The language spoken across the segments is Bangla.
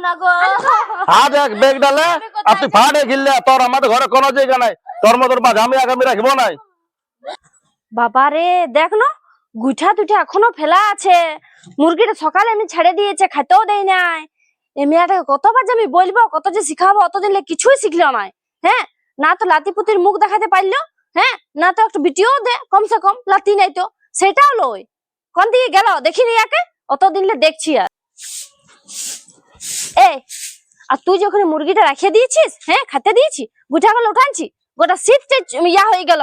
না গো। আজ এক বেগ ডালে আর তুই ফাড়ে গিললে তোর আমাদের ঘরে কোনো জায়গা নাই, তোর মতন বা আমি আগামী রাখবো নাই। বাবা রে দেখ না, গুঠা টুঠা এখনো ফেলা আছে। মুরগিটা সকালে আমি ছেড়ে দিয়েছে, খেতেও দেয় নাই। এ মেয়েটাকে কতবার যে আমি বলবো, কত যে শিখাবো, অতদিন কিছুই শিখলো নাই। হ্যাঁ, না তো লাতিপুতির মুখ দেখাতে পারলো, হ্যাঁ না তো একটা ভিডিও দে কমসে কম, লাতি নাই তো সেটাও লই। কোন দিকে গেল দেখিনি একে, অতদিন দেখছি। আর তুই যখন মুরগিটা রাখিয়ে দিয়েছিস, হ্যাঁ খেতে দিয়েছি, গুঠাগুলো উঠানছি, গোটা শীত ইয়া হয়ে গেল,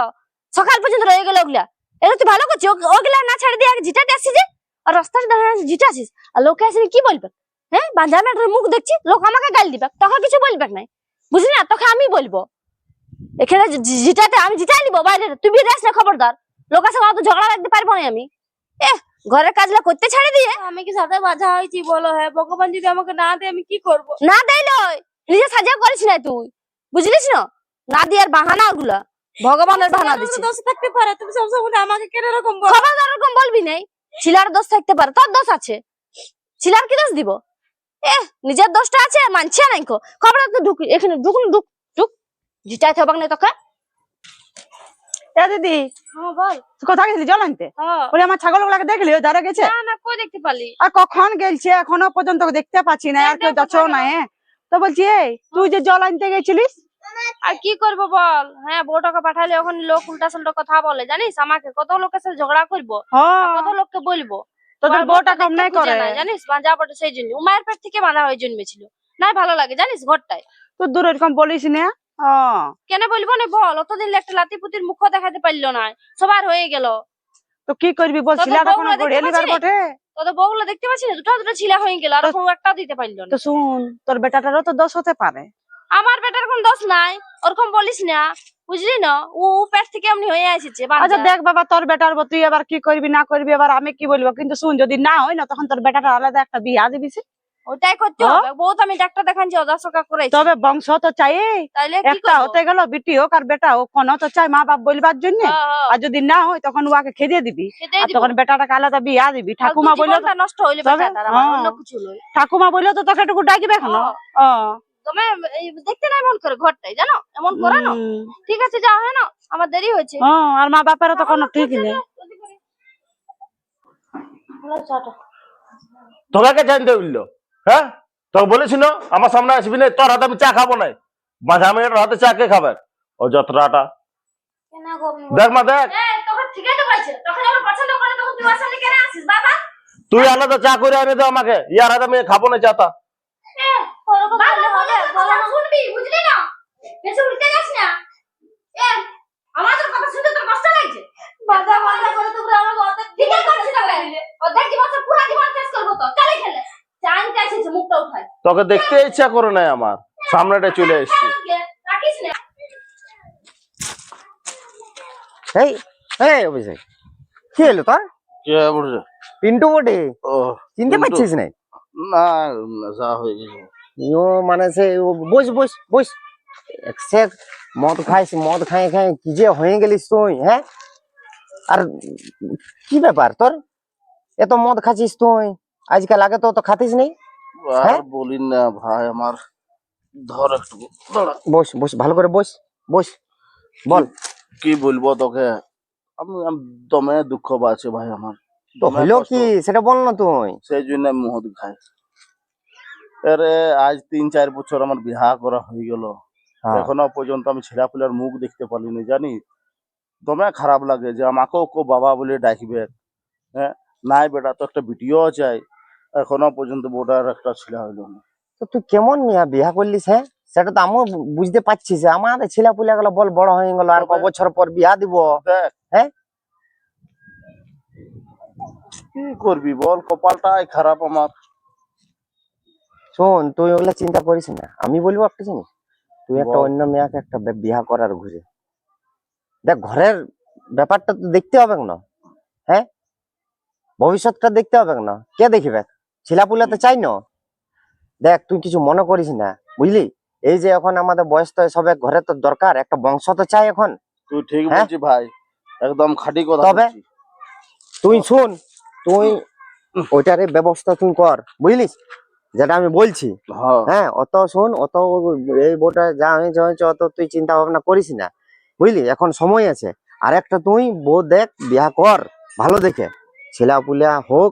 সকাল পর্যন্ত রয়ে গেল ওগুলা। এটা তুই ভালো করছিস, ওগুলা না ছেড়ে দিয়ে জিটাতে আসছিস যে, আর রাস্তায় দাঁড়িয়ে জিটা আসিস, আর লোকে আসলে কি বলবে? হ্যাঁ, বান্ধা মেয়েটার মুখ দেখছি, লোক আমাকে গাল দিবে, তখন কিছু বলবে নাই, বুঝলি না? তোকে আমি বলবো এখানে জিটাতে আমি জিটাই নিবো বাইরে, তুই বিদেশ না, খবরদার। লোক আছে তো ঝগড়া লাগতে পারবো না আমি। ঘরের কাজগুলো করতে ছেড়ে দিয়ে আমি কি সাথে বাধা হয়েছি বলো? হ্যাঁ, ভগবান যদি আমাকে না দেয় আমি কি করব? না দেইলো নিজে সাজা করিস না তুই, বুঝলিস না? না দিয়ার বাহানা ওগুলা, ভগবানের বাহানা দিছিস। দোষ থাকতে পারে, তুমি সব সময় আমাকে কেন এরকম বলো? খবরদার এরকম বলবি নাই। ছিলার দোষ থাকতে পারে, তোর দোষ আছে, ছিলার কি দোষ দিব? নিজের দোষটা আছে, মানছে নাই কো। খবরদার তুই ঢুক এখানে, ঢুক ঢুক ঢুক, জিটাইতে হবে না তোকে। দিদি, হ্যাঁ বল। তুই কোথায় গেছিলি জল আনতে? বলে আমার ছাগল গুলাকে দেখলি ওই ধারে গেছে? না না, কই দেখতে পারলি? আর কখন গেলছে এখনো পর্যন্ত দেখতে পাচ্ছি না, আর কেউ যাচ্ছেও না। তো বলছি এই তুই যে জল আনতে গেছিলিস, আর কি করব বল? হ্যাঁ, বউটাকে পাঠালে ওখানে লোক উল্টা সুল্টা কথা বলে, জানিস? আমাকে কত লোকের সাথে ঝগড়া করবো, কত লোককে বলবো। তোদের বউটা কম নাই করে জানিস, বাঁধা পড়ে সেই জন্য, মায়ের পেট থেকে বাঁধা হয়ে জন্মেছিল। নাই ভালো লাগে জানিস ঘরটায়। তুই দূর এরকম বলিস না। কেন বলবো না বল? অতদিন একটা লাতিপুতির মুখ দেখাতে পারলো না, সবার হয়ে গেল। তো কি করবি বল? ছিলাটা কোনো এলিবার বটে। তোদের বউগুলো দেখতে পাচ্ছি না, দুটো দুটো ছিলা হয়ে গেল, আর একটা দিতে পারলো না। তো শুন, তোর বেটাটারও তো দোষ হতে পারে। আমার বেটার কোন দোষ নাই, ওরকম বলিস না, বুঝলি না? ও পেট থেকে এমনি হয়ে আসছে। আচ্ছা দেখ বাবা, তোর বেটার তুই এবার কি করবি না করবি এবার আমি কি বলবো, কিন্তু শুন যদি না হয় না তখন তোর বেটাটা আলাদা একটা বিয়া দিবি। ওটাই করতে হবে, বউ তো আমি ডাক্তার দেখাচ্ছি, অদাসকা করে। তবে বংশ তো চাই, তাইলে একটা হতে গেল বিটি হোক আর বেটা হোক, কোনো তো চাই মা বাপ বলবার জন্য। আর যদি না হয় তখন ওকে খেদিয়ে দিবি, আর তখন বেটাটাকে আলাদা বিয়া দিবি। ঠাকুমা বললো নষ্ট হইলে ঠাকুমা বললো তো তোকে একটু ডাকিবে এখনো। তুমি দেখতে নাই মন করে ঘরটাই, জানো এমন করে না। ঠিক আছে যাও, হ্যাঁ না, আমার দেরি হয়েছে। আর মা বাপেরও তো কোনো ঠিক নেই। তোকে জানতে বললো? হ্যাঁ, তোকে বলেছি না আমার সামনে আসবি না, তোর হাতে আমি চা খাবো নাই। বাঁধা মেয়েটার হাতে চা কে খাবে? ও যতটা দেখ মা, দেখ তুই আলাদা চা করে এনে দে আমাকে, ইয়ার হাতে আমি খাবো না চাটা। তোকে দেখতে ইচ্ছা করে নাই আমার, সামনেটা চলে এসছি। এই এই অভিষেক, কি হলো তোর? পিন্টু বটে, চিনতে পারছিস না? না, যা হয়ে গেছে। মানে সে বস বস বস, সে মদ খাইস, মদ খাই খাই কি যে হয়ে গেলিস তুই। হ্যাঁ, আর কি ব্যাপার তোর, এত মদ খাচ্ছিস তুই আজকাল? আগে তো খাতিস নেই। আর বলিন না ভাই, আমার ধর একটু বস বস, ভালো করে বস বস, বল কি বলবো তোকে। আমি দমে দুঃখ পাচ্ছি ভাই আমার। তো হলো কি সেটা বল না তুই। সেই জন্য আমি মদ খাই। আরে আজ 3-4 বছর আমার বিবাহ করা হয়ে গেল, এখনো পর্যন্ত আমি ছেলেপুলের মুখ দেখতে পারিনি, জানি দমে খারাপ লাগে যে আমাকেও কেউ বাবা বলে ডাকবে। হ্যাঁ, নাই বেটা তো একটা ভিডিও চাই, এখনো পর্যন্ত বোর্ডার একটা ছেলে হইলো না। তো তুই কেমন মিয়া বিয়া করলিস? হ্যাঁ, সেটা তো আমিও বুঝতে পারছি যে আমাদের ছেলে পুলে গুলো বল বড় হয়ে গেল, আর ক বছর পর বিয়া দিব। হ্যাঁ, কি করবি বল, কপালটাই খারাপ আমার। শোন, তুই ওগুলা চিন্তা করিস না, আমি বলবো একটা জিনিস, তুই একটা অন্য মেয়াকে একটা বিয়া করার ঘুরে দেখ, ঘরের ব্যাপারটা তো দেখতে হবে না। হ্যাঁ, ভবিষ্যৎটা দেখতে হবে না, কে দেখবে? ছেলাপুলা তো চাই না। দেখ তুই কিছু মনে করিস না, বুঝলি? এই যে এখন আমাদের বয়স তো সবে, ঘরে তো দরকার একটা বংশ তো চাই এখন। তুই ঠিক বলছিস ভাই, একদম খাঁটি কথা। তবে তুই শুন, তুই ওইটার ব্যবস্থা তুই কর, বুঝলিস? যেটা আমি বলছি, হ্যাঁ হ্যাঁ অত শোন, অত এই বউটা যা হয়েছে অত তুই চিন্তা ভাবনা করিস না, বুঝলি? এখন সময় আছে। আর একটা তুই বউ দেখ, বিয়া কর ভালো দেখে, ছেলা পুলা হোক।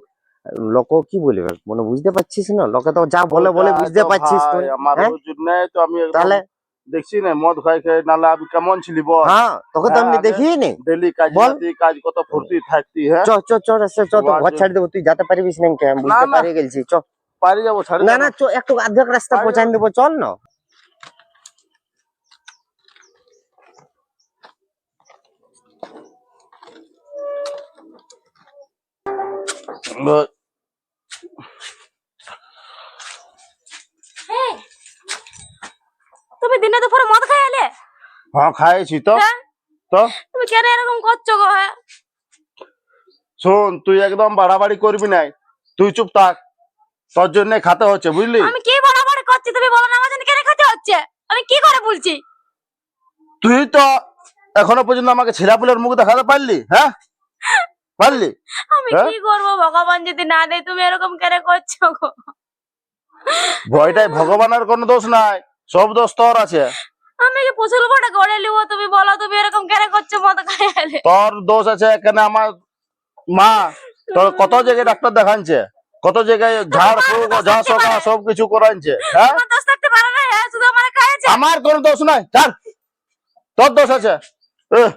লোক কি বলবে মানে বুঝতে পারছিস না? লোকে তো যা বলে বলে ওটাই বুঝতে তো পারছিস ভাই, তুই। আমার হ্যাঁ ওই জন্য তো আমি একদম তাহলে দেখছি না মদ খাই খাই, নাহলে আমি কেমন ছিলি বল? হ্যাঁ, তোকে তো হ্যাঁ, এমনি আগে দেখিয়ে নি। ডেলি কাজ বল। যাতি, কাজ কত ফুর্তি থাকতি, হ্যাঁ। চ চ চ চ চ, তো তোমার ঘর যে- ছাড়ি দেবো, তুই যেতে পারবিস না কেন? না বুঝতে না, পারি গেছি, চ। পারি যাবো, ছাড়ি না যাবো। না, চ, একটু অর্ধেক রাস্তা পারি পৌঁছাই যাবো। দেবো, চল না। তুমি দিনে দুপুরে মদ খাই এলে? হ্যাঁ খাইছি তো। হ্যাঁ? তো তুমি কেন এরকম করছো গো? হ্যাঁ, শোন, তুই একদম বাড়াবাড়ি করবি নাই, তুই চুপ থাক, তোর জন্য খাতে হচ্ছে, বুঝলি? আমি কি বাড়াবাড়ি করছি তুমি বলো না, আমার জন্য কেন খেতে হচ্ছে? আমি কি করে বলছি? তুই তো এখনো পর্যন্ত আমাকে ছেলেপুলের মুখ দেখাতে পারলি, হ্যাঁ? পারলি? আমি হ্যাঁ? কি করবো ভগবান যদি না দেয়? তুমি এরকম কেন করছো গো? ভয়টাই ভগবানের কোনো দোষ নাই, সব দোষ তোর আছে। আমি কি পুছুল বড় গড়ে লিবো? তুমি বলো, তুমি এরকম কেন করছো মদ খাই এলে? তোর দোষ আছে, এখানে আমার মা তোর কত জায়গায় ডাক্তার দেখাচ্ছে, কত জায়গায় ঝাড় ফুঁক যা সকা সব কিছু করাইছে, হ্যাঁ? তোমার দোষ থাকতে পারে না, হ্যাঁ? শুধু আমার খাইছে। আমার কোনো দোষ নাই, ছাড়, তোর দোষ আছে। এহ,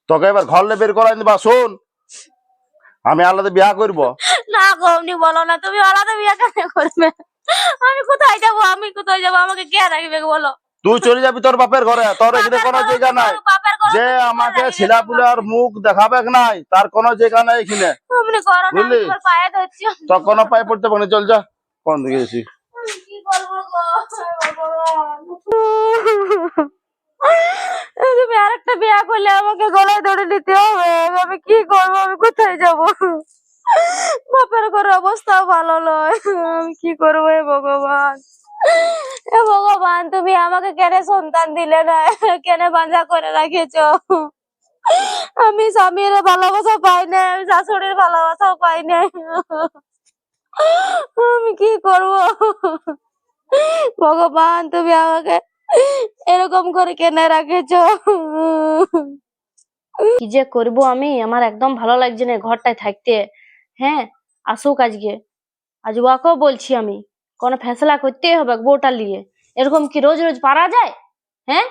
তোকে এবার ঘর বের করাই দিবা। শোন, আমি আলাদা বিয়া করবো। না গো, এমনি বলো না, তুমি আলাদা বিয়ে কেন করবে? আমি কোথায় যাবো? আমি কোথায় যাবো? আমাকে কে রাখবে বলো? তুই চলে যাবি তোর বাপের ঘরে, তোর এখানে কোনো জায়গা নাই। বাপের ঘরে যে তুমি কে আমাকে রাখবে ছেলেপুলের মুখ দেখাবে নাই, তার কোনো জায়গা নাই এখানে, এমনি করো না, আমি বুঝলি? তোমার পায়ে ধরছি। তো কোনো পায়ে পড়তে পারে, চল যা, কোন দিকে গেছি। আমি কি করবো গো? ভগবান। তুমি আরেকটা বিয়ে করলে আমাকে গলায় ধরে নিতে হবে। আমি কি করবো? আমি কোথায় যাবো? বাপের ঘরের অবস্থা ভালো নয়। আমি কি করবো? হে ভগবান, হে ভগবান, তুমি আমাকে কেন সন্তান দিলে না? কেন বাঁধা করে রাখেছো? আমি স্বামীর ভালোবাসা পাই না, আমি শাশুড়ির ভালোবাসাও পাই না। আমি কি করব? ভগবান, তুমি আমাকে এরকম করে কেন রাখেছো? কি যে করব আমি, আমার একদম ভালো লাগছে না ঘরটায় থাকতে। হ্যাঁ, আসুক আজকে, আজ ওয়াকেও বলছি আমি, কোনো ফেসলা করতেই হবে বউটা নিয়ে। এরকম কি রোজ রোজ পারা যায়? হ্যাঁ,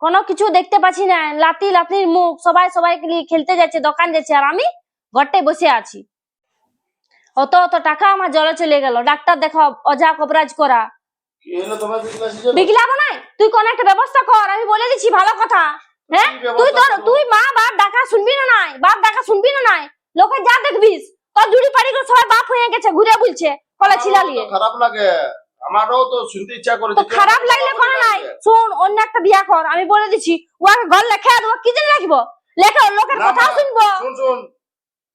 কোনো কিছু দেখতে পাচ্ছি না, লাতি লাতির মুখ, সবাই সবাইকে নিয়ে খেলতে যাচ্ছে, দোকান যাচ্ছে, আর আমি ঘরটায় বসে আছি। অত অত টাকা আমার জলে চলে গেল, ডাক্তার দেখা, অজা কবরাজ করা, কি হলো তোমার বিগলাসি? বিগলাবো নাই? তুই কোন একটা ব্যবস্থা কর, আমি বলে দিচ্ছি ভালো কথা। হ্যাঁ, তুই মা বাপ ডাকা শুনবি না নাই? বাপ ডাকা শুনবি না নাই? লোকে যা দেখবিস, তোর জুড়ি পাড়ি করে সবাই বাপ হয়ে গেছে, ঘুরে বুলছে কলে ছিলা লিয়ে। খারাপ লাগে, আমারও তো শুনতে ইচ্ছা করে। তো খারাপ লাগলে কোনো নাই, শোন, অন্য একটা বিয়া কর, আমি বলে দিচ্ছি। ওকে ঘর লেখা দেবো, কি জন্য রাখবো? লেখা, লোকের কথা শুনবো। শুন শুন,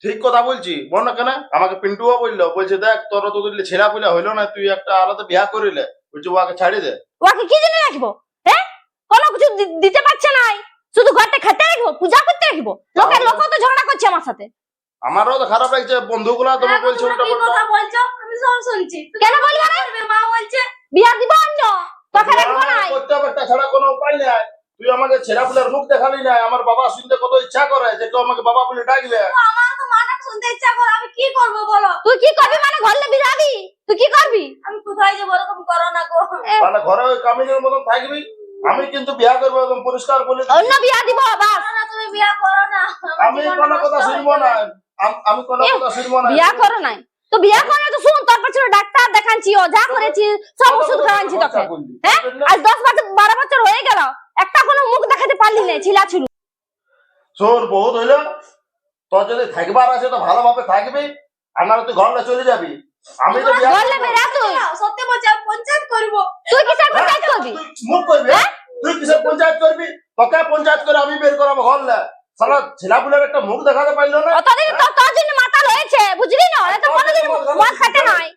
ঠিক কথা বলছি, বল না কেন? আমাকে পিন্টুও বললো, বলছে দেখ তোর তো দিলে ছেলা পুলা হইলো না, তুই একটা আলাদা বিয়া করিলে, বলছে ওকে ছাড়ি দে। ওকে কি জন্য রাখবো? হ্যাঁ, কোনো কিছু দিতে পারছে নাই, শুধু ঘরটা খেতে রাখবো, পূজা করতে রাখবো। লোক তো ঝগড়া করছে আমার সাথে। আমারও তো খারাপ লাগছে, বন্ধুগুলা তোমার বলছে উল্টা পাল্টা। বলছো? আমি সব শুনছি। কেন বলবো না? মা বলছে বিয়া দিব অন্য, তোকে রাখবো নাই। করতে হবে, একটা ছাড়া কোনো উপায় নাই। তুই আমাকে ছেলেপুলের মুখ দেখালি না, আমার বাবা শুনতে কত ইচ্ছা করে যে তুই আমাকে বাবা বলে ডাকলে। আমার তো মাটা শুনতে ইচ্ছা করে, আমি কি করবো বলো? তুই কি করবি মানে ঘরলে বিরাবি? তুই কি করবি? আমি কোথায় যাবো? এরকম করো না গো। মানে ঘরে ওই কামিনের মতন থাকবি, আমি কিন্তু বিয়া করবো একদম পরিষ্কার বলে দিচ্ছি। অন্য বিয়া দিব বাস। না, তুমি বিয়া করো না, আমি কোনো কথা শুনবো না, আমি কোনো কথা শুনবো না। বিয়া করো নাই তো বিয়া করে তো শুন, তোর পেছনে ডাক্তার দেখাচ্ছি, যা করেছি সব ওষুধ খাওয়াচ্ছি তোকে। হ্যাঁ, আজ 10-12 বছর হয়ে গেল, একটা কোনো মুখ দেখাতে পারলি না, ছিলা ছিল। শোন, বহুত হইলো, তোর যদি থাকবার আছে তো ভালোভাবে থাকবি, আর নাহলে তুই ঘরটা চলে যাবি। আমি তো বিয়া ঘরলে করবো। বেরা, তুই সত্যি বলছি, আমি পঞ্চায়েত করবো। তুই কিসের পঞ্চায়েত করবি? তুই মুখ করবি, হ্যাঁ? তুই কিসের পঞ্চায়েত করবি? তোকে পঞ্চায়েত করে আমি বের করাবো ঘরলে। সালা ছেলেপুলের একটা মুখ দেখাতে পারলো না। অতদিন তোর জন্য মাতাল হয়েছে, বুঝলি না? এত কোনদিন মদ খাতে নাই।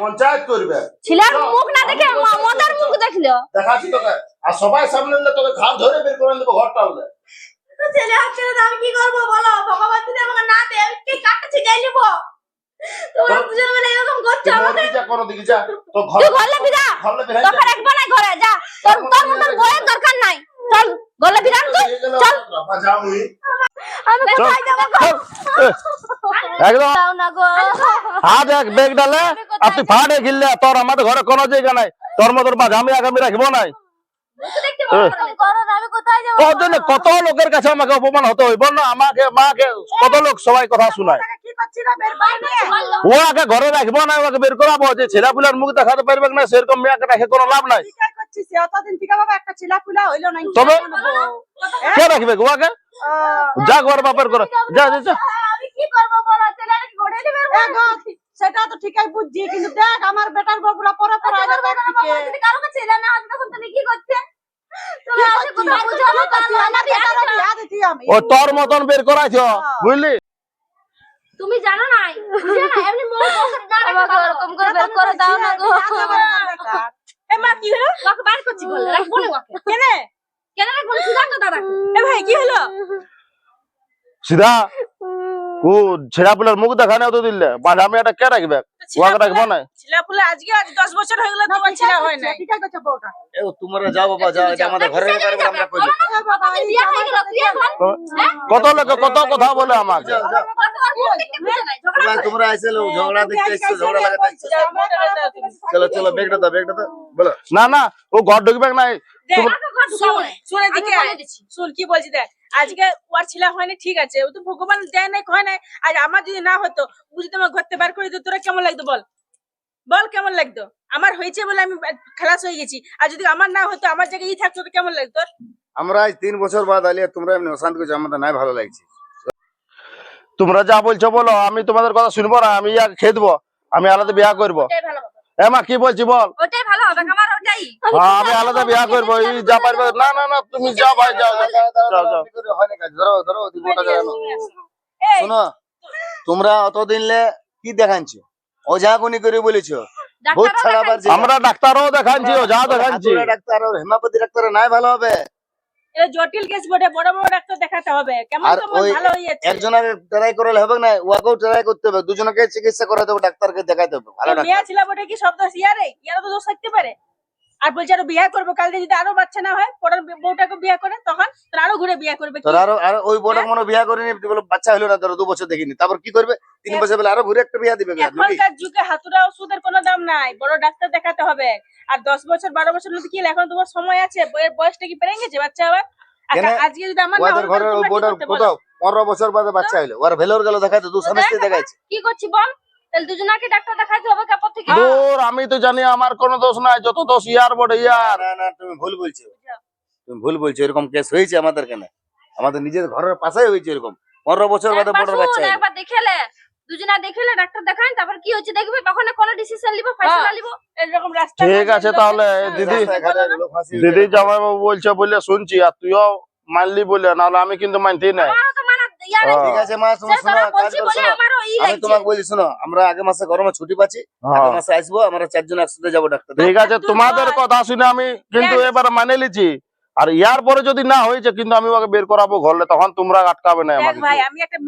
পঞ্চায়েত করবে, ছিলার মুখ না দেখে মদার মুখ দেখলো। দেখাচ্ছি তোকে, আর সবাই সামনে নিলে তোকে ঘাট ধরে বের করে দেবো ঘরটা হলে। ছেলে হচ্ছে না, আমি কি করবো বলো? ভগবান যদি আমাকে না দেয়, আমি কি কাটতে ছিটাই নেবো? তোমরা দুজন মানে এরকম করছো আমাকে কোনো দিকে যা তো ঘর তুই ঘরে বিরা ঘরে বেরাই তোকে রাখবো না ঘরে যা তোর তোর মতন বইয়ের দরকার নাই চল ঘরে বিরা তুই চল যাবি আমি কোথায় যাব একদম যাও না গো হাত এক বেগ ডালে আর তুই ফাড়ে গিললে তোর আমাদের ঘরে কোনো জায়গা নাই তোর মতন বাঘ আমি আগামী রাখবো নাই দেখতে করো না আমি কোথায় যাব তোর জন্য কত লোকের কাছে আমাকে অপমান হতে হইব না আমাকে মাকে কত লোক সবাই কথা শোনায় কি করছি না বের করে নিয়ে ও আগে ঘরে রাখবো না ওকে বের করাবো যে ছেলেপুলার মুখ দেখাতে পারবে না সেরকম মেয়েকে রেখে কোনো লাভ নাই কি করছিস অতদিন থেকে বাবা একটা ছিলাপুলা হইলো না তবে কে রাখবে ওকে যা ঘর বাপের করে যা যা যা আমি কি করব বলো ছেলেকে ঘরে দিবে সেটা তো ঠিকই বুঝছি কিন্তু দেখ আমার বেটার বাবুরা পরে পরে আগে দেখ যদি কারো কাছে ছেলে না আছে তখন তুমি কি করতে তুমি আসে কথা বুঝাবো আমি ও তোর মতন বের করাইছ বুঝলি তুমি জানো না বুঝে না এমনি মোর করে না আমাকে এরকম করে বের করে দাও না গো এ মা কি হলো ওকে বার করছি বলে রাখবো না ওকে কেন কেন রাখবো সিদ্ধান্ত দাদা এ ভাই কি হলো সিধা ও ছেলেপুলার মুখ দেখানে তো দিলে বাড়ি আমি এটা কে রাখবে ওকে রাখবো না ছিলাপুলা আজকে আজ 10 বছর হয়ে গেল তোমার ছিলা হয় না ঠিকই করছে বউটা এ তোমরা যাও বাবা যাও এটা আমাদের ঘরের ব্যাপার আমরা কই বাবা বিয়ে হয়ে গেল তুই এখন কত লোক কত কথা বলে আমাকে তোমরা আইছে লোক ঝগড়া দেখতে এসছো ঝগড়া লাগাতে এসছো চলো চলো বেগটা দাও বলো না না ও ঘর ঢুকবে না শুনে দিকে শুন কি বলছি দেখ আজকে ওর ছিলা হয়নি ঠিক আছে ও তো ভগবান দেয় নাই কয় নাই আজ আমার যদি না হতো বুঝি তোমার ঘর থেকে বার করে দিত তোরা কেমন লাগতো বল বল কেমন লাগতো আমার হয়েছে বলে আমি খালাস হয়ে গেছি আর যদি আমার না হতো আমার জায়গায় ই থাকতো তো কেমন লাগতো আমরা আজ 3 বছর বাদ আলিয়া তোমরা এমনি অশান্তি করছো আমাদের নাই ভালো লাগছে তোমরা যা বলছো বলো আমি তোমাদের কথা শুনবো না আমি ইয়াকে খেয়ে দেবো আমি আলাদা বিয়া করবো ওটাই ভালো হবে এমা কি বলছি বল ওটাই ভালো হবে আমার ওটাই হ্যাঁ আমি আলাদা বিয়া করবো এই যা পারবে না না না তুমি যাও ভাই যাও যাও যাও হয় না কাজ ধরো ধরো দিবোটা জানো শোনো তোমরা অতদিনলে কি দেখাচ্ছো ওঝাগুনি করে বলেছো ভূত ছাড়াবার যে আমরা ডাক্তারও দেখাচ্ছি ও যা দেখাচ্ছি হাতুড়ে ডাক্তার আর হেমাপতি ডাক্তার নাই ভালো হবে এটা জটিল কেস বটে বড় বড় ডাক্তার দেখাতে হবে কেমন আর তোমার ওই ভালো হয়ে যাচ্ছে একজনের ট্রাই করলে হবে না ওকেও ট্রাই করতে হবে দুজনকে চিকিৎসা করাতে হবে ডাক্তারকে দেখাতে হবে ভালো মেয়ে ডাক্তার ছিল বটে কি সব দোষ ইয়ারে ইয়ারা তো দোষ থাকতে পারে আর বলছে আরো বিয়ে করবো কাল দিয়ে যদি আরো বাচ্চা না হয় পরের বউটাকে বিয়ে করে তখন তার আরো ঘুরে বিয়ে করবে কি? তোর আর ওই বড় মনে বিয়া করেনি বলে বাচ্চা হলো না ধরো 2 বছর দেখিনি তারপর কি করবে 3 বছর বলে আরো ঘুরে একটা বিয়া দিবে নাকি? এখনকার যুগে হাতুড়া ওষুধের কোনো দাম নাই বড় ডাক্তার দেখাতে হবে আর 10 বছর 12 বছর মধ্যে কি হলো? এখন তোমার সময় আছে বইয়ের বয়সটা কি পেরে গেছে বাচ্চা আবার কেন? আজকে যদি আমার না ওদের হতো ঘরের ওই তোমরা কি বড় করতে বলো? কোথাও 15 বছর বাদে বাচ্চা হলো ওর ভেলোর গেল দেখাতে দু সমস্যা দেখাইছে কি করছি বল তাহলে দুজনাকে ডাক্তার দেখাইতে হবে কাপড় থেকে দূর আমি তো জানি আমার কোনো দোষ নাই যত দোষ ইয়ার বড় ইয়ার না না তুমি ভুল বলছো এরকম কেস হয়েছে আমাদের কেন আমাদের নিজের ঘরের পাশেই হয়েছে এরকম 15 বছর বাদে বড় বাচ্চা হলো একবার দেখেলে দুজনা দেখেলে ডাক্তার দেখান তারপর কি হচ্ছে দেখবে তখন কোন ডিসিশন লিব ফয়সালা লিব এরকম রাস্তা ঠিক আছে তাহলে দিদি রাস্তায় ঘাটে লোক ফাঁসি হয়ে দিদি যায়। জামাইবাবু বলছে বলে শুনছি আর তুইও মানলি বলে নাহলে আমি কিন্তু মানতেই নাই আমারও তো মানা ইয়ার হ্যাঁ। ঠিক আছে মা তুমি শোনো তোরা কাজ বলছি করো বলে শোনো আমারও ই আমি লাগছে তোমাকে বলি শোনো আমরা আগে মাসে গরমে ছুটি পাচ্ছি হ্যাঁ। আগে মাসে আসবো আমরা 4 জন একসাথে যাবো ডাক্তার ঠিক আছে তোমাদের কথা শুনে আমি কিন্তু এবার মানে লিছি আর ইয়ার পরে যদি না হয়েছে কিন্তু আমি ওকে বের করাবো ঘরলে তখন তোমরা আটকাবে না দেখ আমাকে ভাই আমি একটা